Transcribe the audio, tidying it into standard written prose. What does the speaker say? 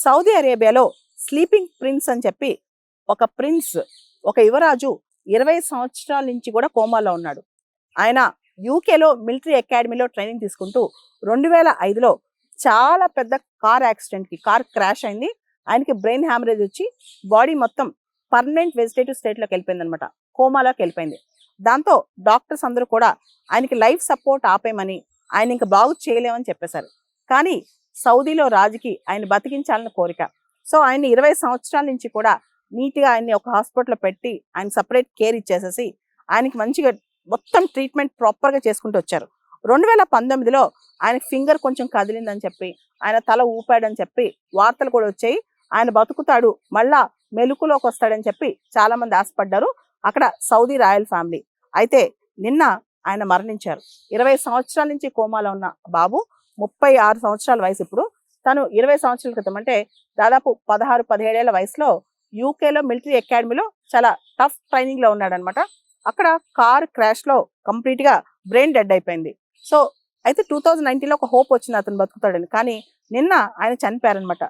Saudi అరేబియాలో sleeping prince అని చెప్పి ఒక ప్రిన్స్, ఒక యువరాజు 20 సంవత్సరాల నుంచి కూడా కోమాలో ఉన్నాడు. ఆయన యూకేలో మిలిటరీ అకాడమీలో ట్రైనింగ్ తీసుకుంటూ 2005లో చాలా పెద్ద కార్ క్రాష్ అయింది. ఆయనకి బ్రెయిన్ హ్యామరేజ్ వచ్చి బాడీ మొత్తం పర్మనెంట్ వెజిటేటివ్ స్టేట్లోకి వెళ్ళిపోయింది అనమాట, కోమాలోకి వెళ్ళిపోయింది. దాంతో డాక్టర్స్ అందరూ కూడా ఆయనకి లైఫ్ సపోర్ట్ ఆపేయమని, ఆయన ఇంకా బాగు చేయలేమని చెప్పేశారు. కానీ సౌదీలో రాజుకి ఆయన బతికించాలని కోరిక. సో ఆయన 20 సంవత్సరాల నుంచి కూడా నీట్గా ఆయన్ని ఒక హాస్పిటల్లో పెట్టి ఆయన సపరేట్ కేర్ ఇచ్చేసేసి ఆయనకి మంచిగా మొత్తం ట్రీట్మెంట్ ప్రాపర్గా చేసుకుంటూ వచ్చారు. 2019లో ఆయన ఫింగర్ కొంచెం కదిలిందని చెప్పి, ఆయన తల ఊపాడని చెప్పి వార్తలు కూడా వచ్చాయి. ఆయన బతుకుతాడు, మళ్ళా మెలుకులోకి వస్తాడని చెప్పి చాలా మంది ఆశపడ్డారు అక్కడ సౌదీ రాయల్ ఫ్యామిలీ. అయితే నిన్న ఆయన మరణించారు. 20 సంవత్సరాల నుంచి కోమాలో ఉన్న బాబు 36 సంవత్సరాల వయసు ఇప్పుడు. తను 20 సంవత్సరాల క్రితం అంటే దాదాపు 16-17 ఏళ్ల వయసులో యూకేలో మిలిటరీ అకాడమీలో చాలా టఫ్ ట్రైనింగ్లో ఉన్నాడనమాట. అక్కడ కార్ క్రాష్లో కంప్లీట్గా బ్రెయిన్ డెడ్ అయిపోయింది. సో అయితే 2019లో ఒక హోప్ వచ్చింది అతను బతుకుతాడని, కానీ నిన్న ఆయన చనిపోయారనమాట.